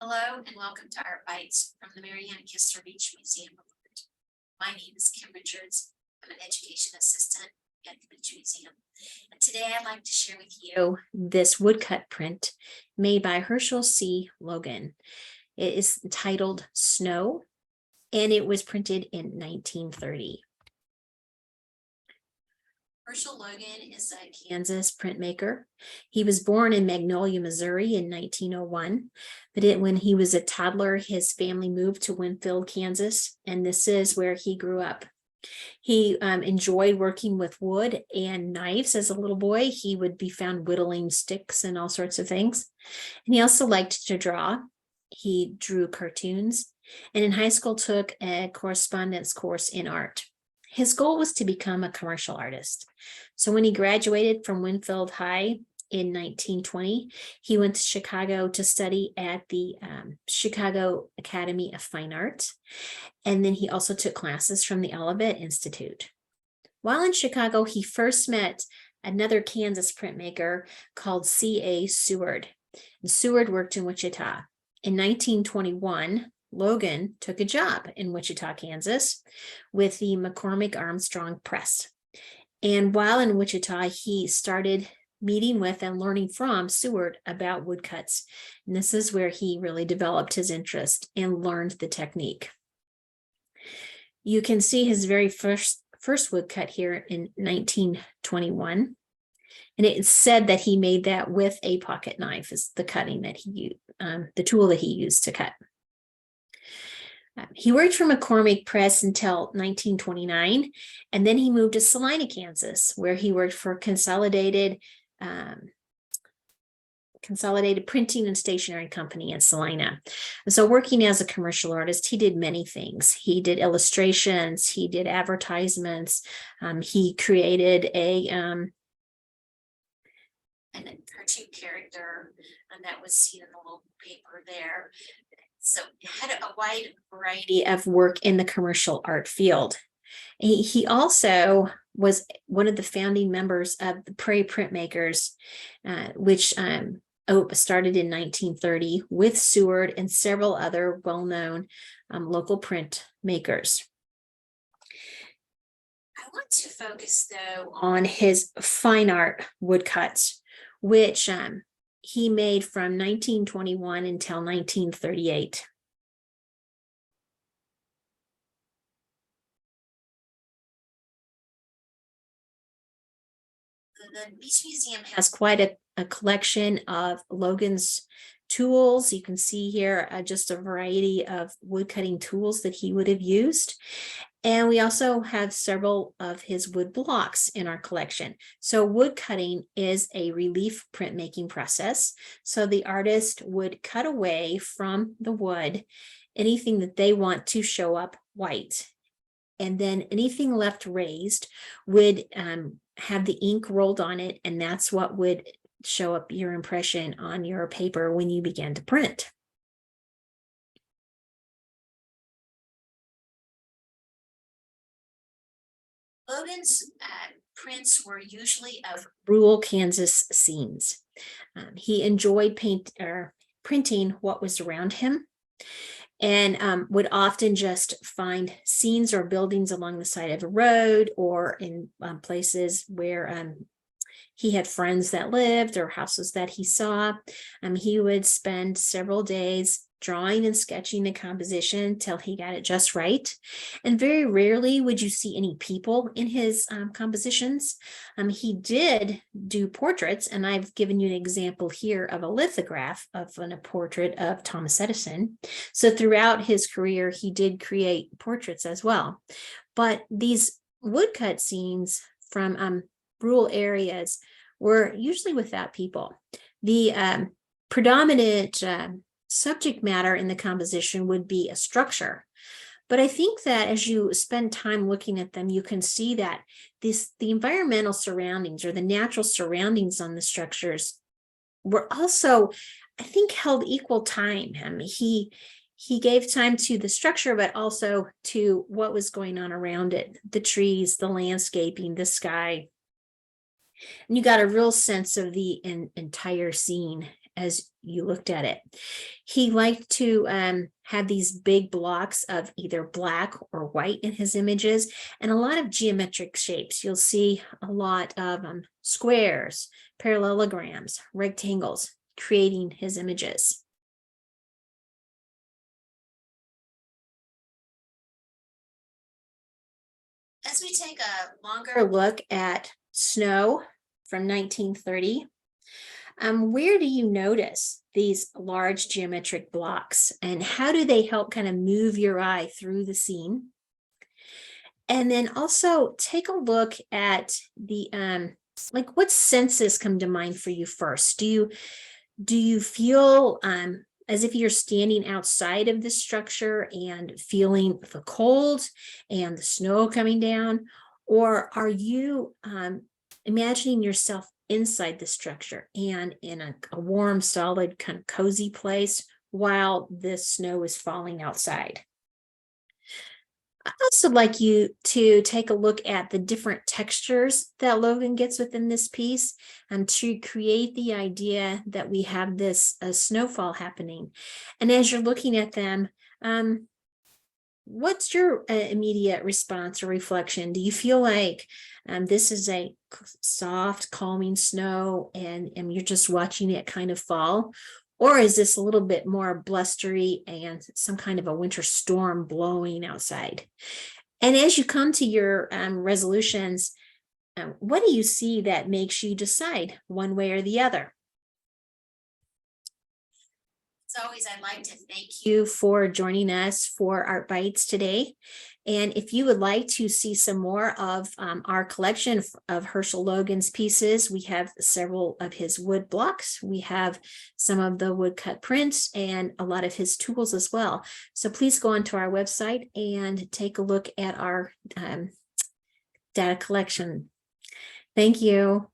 Hello and welcome to Art Bytes from the Marianna Kistler Beach Museum of Art. My name is Kim Richards. I'm an education assistant at the Beach Museum. And today I'd like to share with you this woodcut print made by Herschel C. Logan. It is titled Snow, and it was printed in 1930. Herschel Logan is a Kansas printmaker. He was born in Magnolia, Missouri in 1901, but when he was a toddler, his family moved to Winfield, Kansas, and this is where he grew up. He enjoyed working with wood and knives as a little boy. He would be found whittling sticks and all sorts of things. And he also liked to draw. He drew cartoons, and in high school took a correspondence course in art. His goal was to become a commercial artist. So when he graduated from Winfield High in 1920, he went to Chicago to study at the Chicago Academy of Fine Arts. And then he also took classes from the Olivet Institute. While in Chicago, he first met another Kansas printmaker called C.A. Seward. And Seward worked in Wichita. In 1921, Logan took a job in Wichita, Kansas, with the McCormick Armstrong Press. And while in Wichita, he started meeting with and learning from Seward about woodcuts. And this is where he really developed his interest and learned the technique. You can see his very first woodcut here in 1921. And it's said that he made that with a pocket knife, is the cutting that he used, the tool that he used to cut. He worked for McCormick Press until 1929, and then he moved to Salina, Kansas, where he worked for Consolidated Printing and Stationery Company in Salina. So working as a commercial artist, he did many things. He did illustrations, he did advertisements, he created a cartoon character, and that was seen in the local paper there. So he had a wide variety of work in the commercial art field. He also was one of the founding members of the Prairie Printmakers, which started in 1930 with Seward and several other well-known local print makers. I want to focus, though, on his fine art woodcuts, which he made from 1921 until 1938. The Beach Museum has quite a collection of Logan's tools. You can see here just a variety of woodcutting tools that he would have used. And we also have several of his wood blocks in our collection. So wood cutting is a relief printmaking process. So the artist would cut away from the wood anything that they want to show up white. And then anything left raised would have the ink rolled on it, and that's what would show up your impression on your paper when you began to print. Logan's prints were usually of rural Kansas scenes. He enjoyed printing what was around him, and would often just find scenes or buildings along the side of a road or in places where he had friends that lived or houses that he saw. He would spend several days drawing and sketching the composition till he got it just right. And very rarely would you see any people in his compositions. He did do portraits, and I've given you an example here of a lithograph of a portrait of Thomas Edison. So throughout his career, he did create portraits as well. But these woodcut scenes from rural areas were usually without people. The predominant subject matter in the composition would be a structure. But I think that as you spend time looking at them, you can see that the environmental surroundings or the natural surroundings on the structures were also, I think, held equal time. He gave time to the structure, but also to what was going on around it, the trees, the landscaping, the sky. And you got a real sense of the entire scene as you looked at it. He liked to have these big blocks of either black or white in his images, and a lot of geometric shapes. You'll see a lot of squares, parallelograms, rectangles, creating his images. As we take a longer look at snow from 1930, where do you notice these large geometric blocks, and how do they help kind of move your eye through the scene? And then also take a look at the like, what senses come to mind for you first? Do you feel as if you're standing outside of this structure and feeling the cold and the snow coming down, or are you imagining yourself inside the structure and in a warm, solid, kind of cozy place while the snow is falling outside? I'd also like you to take a look at the different textures that Logan gets within this piece, to create the idea that we have this snowfall happening. And as you're looking at them, what's your immediate response or reflection? Do you feel like this is a soft, calming snow and you're just watching it kind of fall? Or is this a little bit more blustery and some kind of a winter storm blowing outside? And as you come to your resolutions, what do you see that makes you decide one way or the other? As always, I'd like to thank you for joining us for Art Bytes today. And if you would like to see some more of our collection of Herschel Logan's pieces, we have several of his wood blocks. We have some of the woodcut prints and a lot of his tools as well. So please go onto our website and take a look at our data collection. Thank you.